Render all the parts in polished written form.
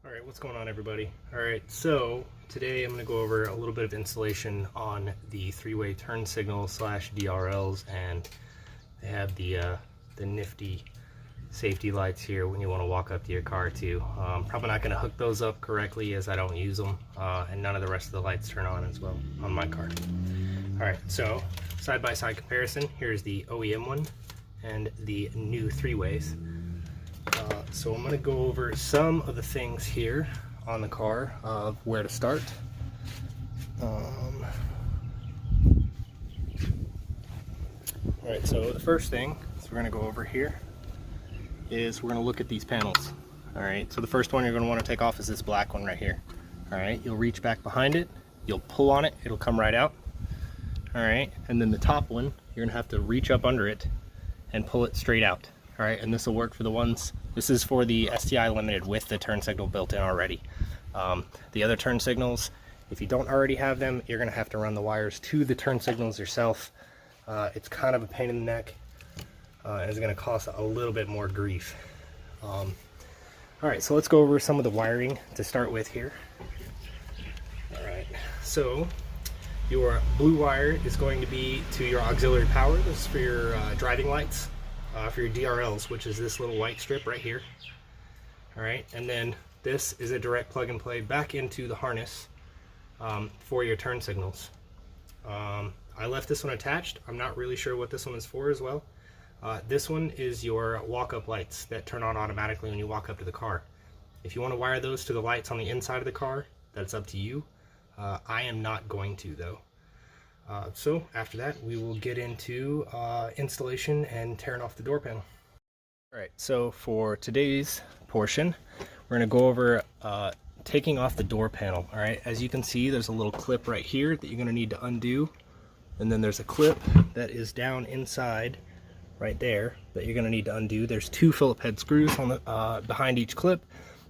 Alright, what's going on everybody? Alright, so today I'm going to go over a little bit of installation on the three-way turn signal slash DRLs, and they have the nifty safety lights here when you want to walk up to your car too. Probably not going to hook those up correctly as I don't use them, and none of the rest of the lights turn on as well on my car. Alright, so side-by-side comparison, here's the OEM one and the new three-ways. So I'm going to go over some of the things here on the car of where to start. Alright, so the first thing we're going to go over here is we're going to look at these panels. Alright, so the first one you're going to want to take off is this black one right here. Alright, you'll reach back behind it, you'll pull on it, it'll come right out. Alright, and then the top one, you're going to have to reach up under it and pull it straight out. Alright, and this will work for the ones, this is for the STI Limited with the turn signal built in already. The other turn signals, if you don't already have them, you're going to have to run the wires to the turn signals yourself. It's kind of a pain in the neck, and it's going to cost a little bit more grief. Alright, so let's go over some of the wiring to start with here. Alright, so your blue wire is going to be to your auxiliary power. This is for your driving lights. For your DRLs, which is this little white strip right here. Alright, and then this is a direct plug and play back into the harness for your turn signals. I left this one attached. I'm not really sure what this one is for as well. This one is your walk-up lights that turn on automatically when you walk up to the car. If you want to wire those to the lights on the inside of the car, that's up to you. I am not going to though. So after that we will get into installation and tearing off the door panel. Alright, so for today's portion we're going to go over taking off the door panel. Alright, as you can see there's a little clip right here that you're going to need to undo, and then there's a clip that is down inside right there that you're going to need to undo. There's two Phillip head screws on the behind each clip.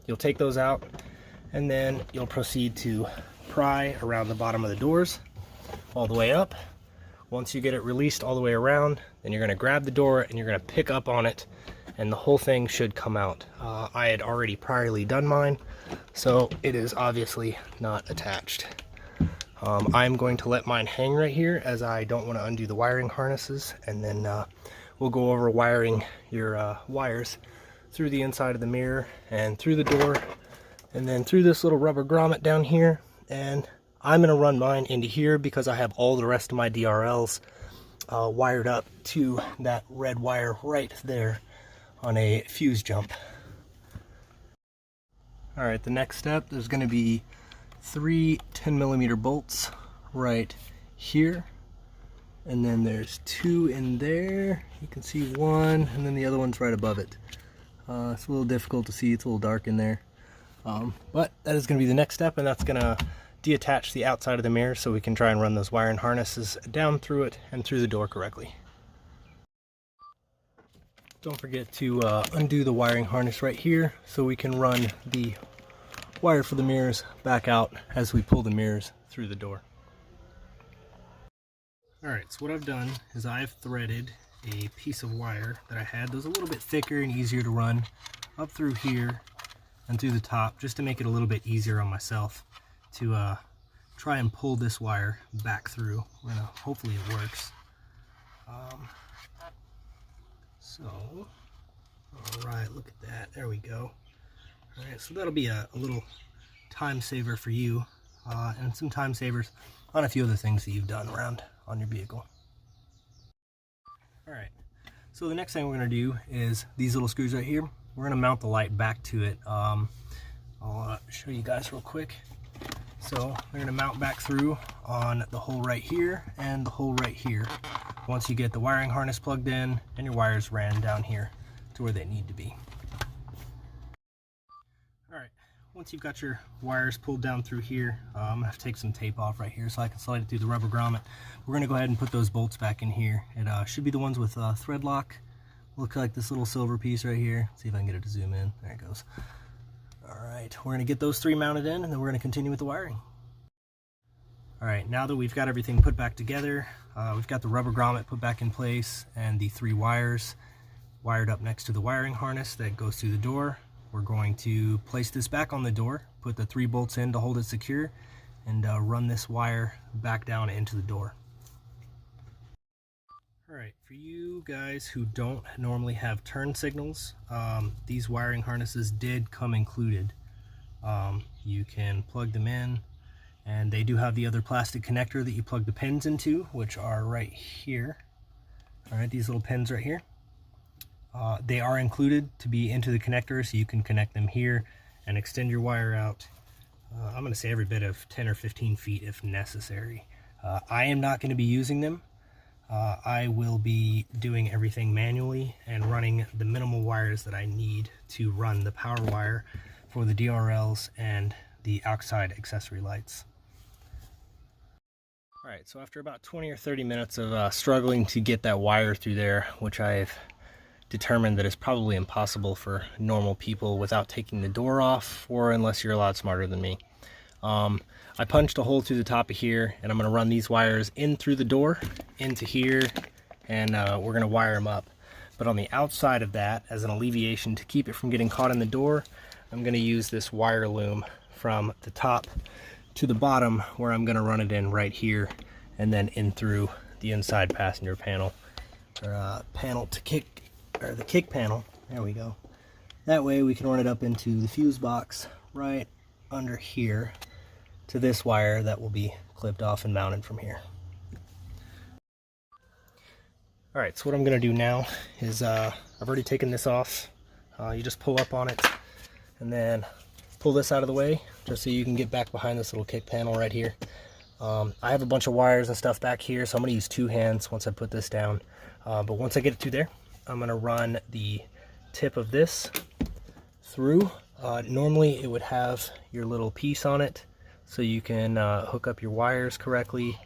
You'll take those out and then you'll proceed to pry around the bottom of the doors all the way up. Once you get it released all the way around, then you're going to grab the door and you're going to pick up on it, and the whole thing should come out. I had already priorly done mine, so it is obviously not attached. I'm going to let mine hang right here as I don't want to undo the wiring harnesses, and then we'll go over wiring your wires through the inside of the mirror and through the door and then through this little rubber grommet down here. And I'm going to run mine into here because I have all the rest of my DRLs wired up to that red wire right there on a fuse jump. Alright, the next step, there's going to be 3 10mm bolts right here, and then there's 2 in there. You can see one, and then the other one's right above it. It's a little difficult to see, it's a little dark in there. But that is going to be the next step, and that's going to deattach the outside of the mirror so we can try and run those wiring harnesses down through it and through the door correctly. Don't forget to undo the wiring harness right here so we can run the wire for the mirrors back out as we pull the mirrors through the door. Alright, so what I've done is I've threaded a piece of wire that I had that was a little bit thicker and easier to run up through here and through the top, just to make it a little bit easier on myself to try and pull this wire back through. Hopefully it works. Alright, look at that. There we go. Alright, so that'll be a little time saver for you, and some time savers on a few other things that you've done around on your vehicle. Alright, so the next thing we're going to do is these little screws right here. We're going to mount the light back to it. I'll show you guys real quick. So we're going to mount back through on the hole right here and the hole right here. Once you get the wiring harness plugged in and your wires ran down here to where they need to be. Alright, once you've got your wires pulled down through here, I'm going to have to take some tape off right here so I can slide it through the rubber grommet. We're going to go ahead and put those bolts back in here. It should be the ones with thread lock. Look like this little silver piece right here. See if I can get it to zoom in. There it goes. Alright, we're going to get those 3 mounted in, and then we're going to continue with the wiring. Alright, now that we've got everything put back together, we've got the rubber grommet put back in place and the 3 wires wired up next to the wiring harness that goes through the door. we're going to place this back on the door, put the 3 bolts in to hold it secure, and run this wire back down into the door. Alright, for you guys who don't normally have turn signals, these wiring harnesses did come included. You can plug them in, and they do have the other plastic connector that you plug the pins into, which are right here. Alright, these little pins right here. They are included to be into the connector, so you can connect them here and extend your wire out. I'm going to say every bit of 10 or 15 feet if necessary. I am not going to be using them. I will be doing everything manually and running the minimal wires that I need to run the power wire for the DRLs and the outside accessory lights. Alright, so after about 20 or 30 minutes of struggling to get that wire through there, which I've determined that it's probably impossible for normal people without taking the door off, or unless you're a lot smarter than me. I punched a hole through the top of here, and I'm going to run these wires in through the door, into here, and we're going to wire them up. But on the outside of that, as an alleviation to keep it from getting caught in the door, I'm going to use this wire loom from the top to the bottom, where I'm going to run it in right here, and then in through the inside passenger panel, or panel to kick, or the kick panel. There we go. That way we can run it up into the fuse box right under here to this wire that will be clipped off and mounted from here. Alright, so what I'm going to do now is I've already taken this off. You just pull up on it and then pull this out of the way just so you can get back behind this little kick panel right here. I have a bunch of wires and stuff back here, so I'm going to use 2 hands once I put this down. But once I get it through there, I'm going to run the tip of this through. Normally it would have your little piece on it so you can hook up your wires correctly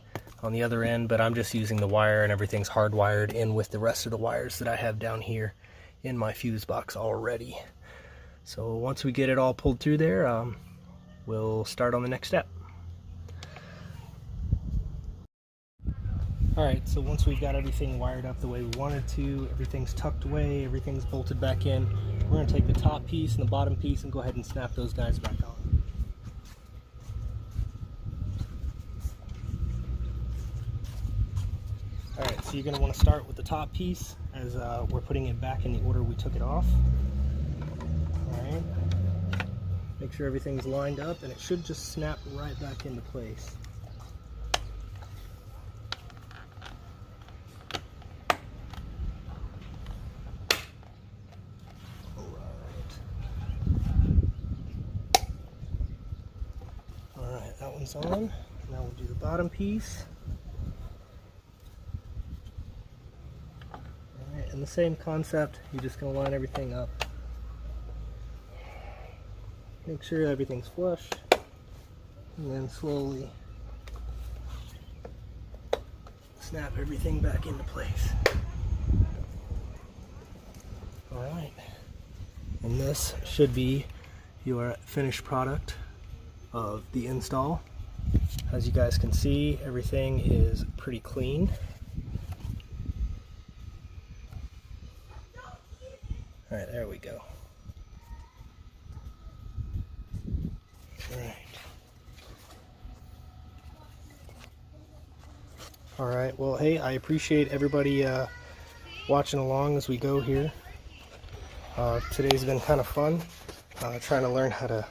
on the other end, but I'm just using the wire and everything's hardwired in with the rest of the wires that I have down here in my fuse box already. So once we get it all pulled through there, we'll start on the next step. Alright, so once we've got everything wired up the way we wanted to, everything's tucked away, everything's bolted back in, we're going to take the top piece and the bottom piece and go ahead and snap those guys back on. Alright, so you're going to want to start with the top piece as we're putting it back in the order we took it off. Alright, make sure everything's lined up and it should just snap right back into place. That one's on. Now we'll do the bottom piece. Alright, and the same concept, you're just going to line everything up. Make sure everything's flush, and then slowly snap everything back into place. Alright, and this should be your finished product of the install. As you guys can see, everything is pretty clean. Alright, there we go. Alright, well hey, I appreciate everybody watching along as we go here. Today's been kind of fun, trying to learn how to